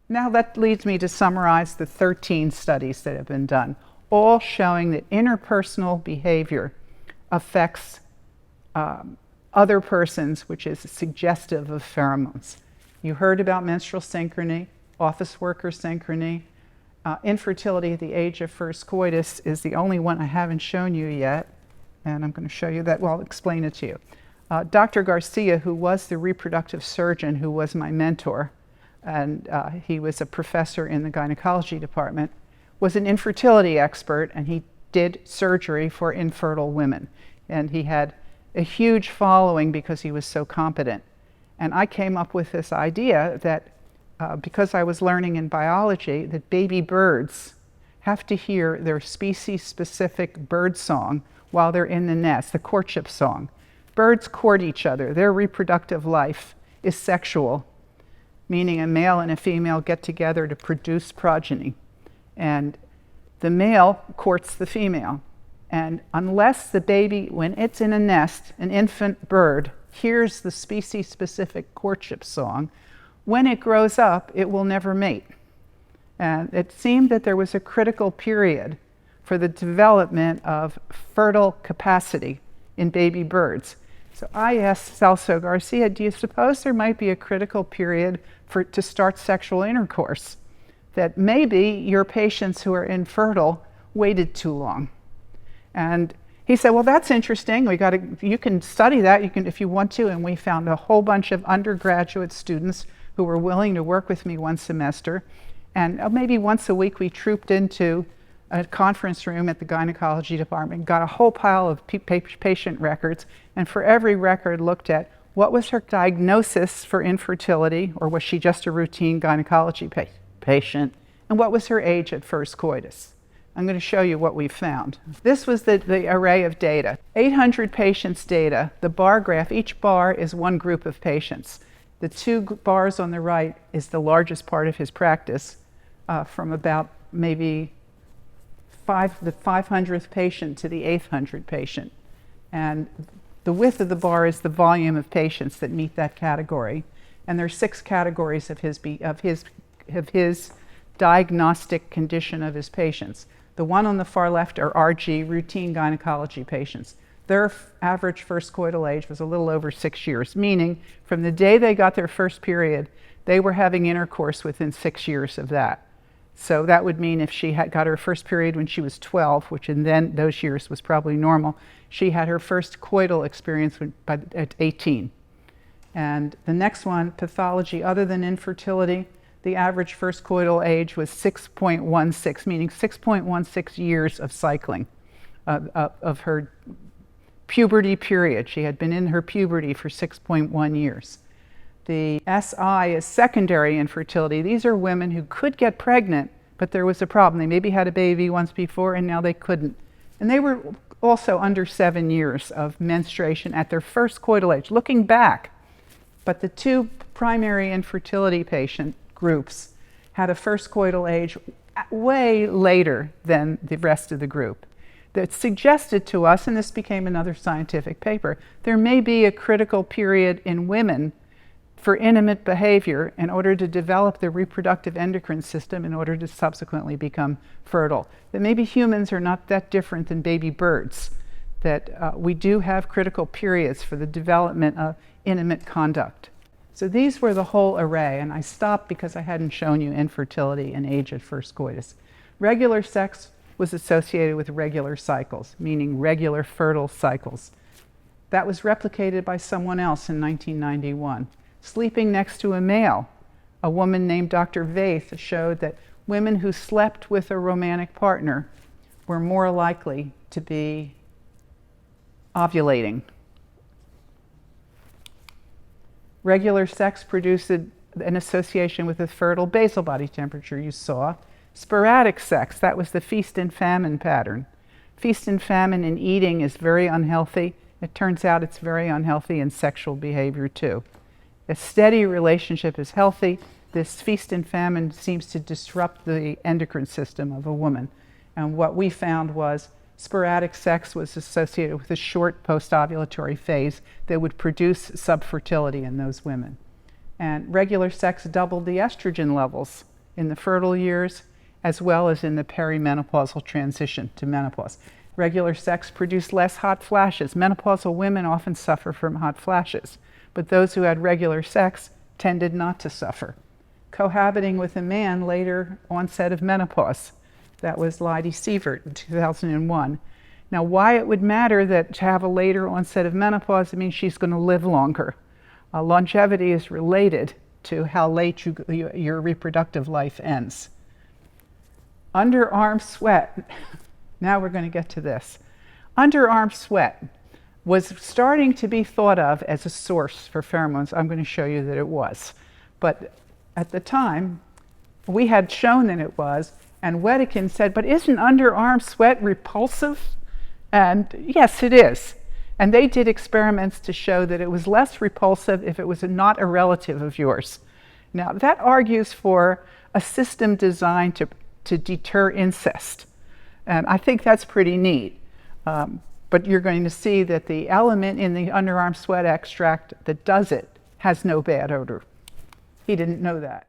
Now that leads me to summarize the 13 studies that have been done, all showing that interpersonal behavior affects other persons, which is suggestive of pheromones. You heard about menstrual synchrony, office worker synchrony. Infertility at the age of first coitus is the only one I haven't shown you yet, and I'm going to show you that. Well, I'll explain it to you. Dr. Garcia, who was the reproductive surgeon who was my mentor, and he was a professor in the gynecology department, was an infertility expert, and he did surgery for infertile women. And he had a huge following because he was so competent. And I came up with this idea that because I was learning in biology that baby birds have to hear their species-specific bird song while they're in the nest, the courtship song. Birds court each other. Their reproductive life is sexual, meaning a male and a female get together to produce progeny. And the male courts the female. And unless the baby, when it's in a nest, an infant bird, hears the species-specific courtship song, when it grows up, it will never mate. And it seemed that there was a critical period for the development of fertile capacity in baby birds. So I asked Celso Garcia, do you suppose there might be a critical period to start sexual intercourse? That maybe your patients who are infertile waited too long. And he said, well, that's interesting. You can study that if you want to. And we found a whole bunch of undergraduate students who were willing to work with me one semester. And maybe once a week we trooped into a conference room at the gynecology department, got a whole pile of patient records, and for every record looked at what was her diagnosis for infertility, or was she just a routine gynecology patient, and what was her age at first coitus. I'm going to show you what we found. This was the array of data. 800 patients' data. The bar graph, each bar is one group of patients. The two bars on the right is the largest part of his practice, from about maybe the 500th patient to the 800th patient. And the width of the bar is the volume of patients that meet that category. And there are 6 categories of his diagnostic condition of his patients. The one on the far left are RG, routine gynecology patients. Their average first coital age was a little over 6 years, meaning from the day they got their first period, they were having intercourse within 6 years of that. So that would mean if she had got her first period when she was 12, which in then those years was probably normal, she had her first coital experience at 18. And the next one, pathology other than infertility, the average first coital age was 6.16, meaning 6.16 years of cycling of her puberty period. She had been in her puberty for 6.1 years. The SI is secondary infertility. These are women who could get pregnant, but there was a problem. They maybe had a baby once before and now they couldn't. And they were also under 7 years of menstruation at their first coital age, looking back. But the two primary infertility patient groups had a first coital age way later than the rest of the group. That suggested to us, and this became another scientific paper, there may be a critical period in women for intimate behavior in order to develop the reproductive endocrine system in order to subsequently become fertile. That maybe humans are not that different than baby birds, that we do have critical periods for the development of intimate conduct. So these were the whole array, and I stopped because I hadn't shown you infertility and age at first coitus. Regular sex was associated with regular cycles, meaning regular fertile cycles. That was replicated by someone else in 1991. Sleeping next to a male, a woman named Dr. Vaith showed that women who slept with a romantic partner were more likely to be ovulating. Regular sex produced an association with a fertile basal body temperature, you saw. Sporadic sex, that was the feast and famine pattern. Feast and famine in eating is very unhealthy. It turns out it's very unhealthy in sexual behavior too. A steady relationship is healthy. This feast and famine seems to disrupt the endocrine system of a woman. And what we found was sporadic sex was associated with a short post-ovulatory phase that would produce subfertility in those women. And regular sex doubled the estrogen levels in the fertile years, as well as in the perimenopausal transition to menopause. Regular sex produced less hot flashes. Menopausal women often suffer from hot flashes, but those who had regular sex tended not to suffer. Cohabiting with a man, later onset of menopause. That was Lydie Sievert in 2001. Now, why it would matter that to have a later onset of menopause, it means she's going to live longer. Longevity is related to how late your reproductive life ends. Underarm sweat. Now we're going to get to this. Underarm sweat was starting to be thought of as a source for pheromones. I'm going to show you that it was. But at the time, we had shown that it was, and Wedekind said, but isn't underarm sweat repulsive? And yes, it is. And they did experiments to show that it was less repulsive if it was not a relative of yours. Now, that argues for a system designed to deter incest. And I think that's pretty neat. But you're going to see that the element in the underarm sweat extract that does it has no bad odor. He didn't know that.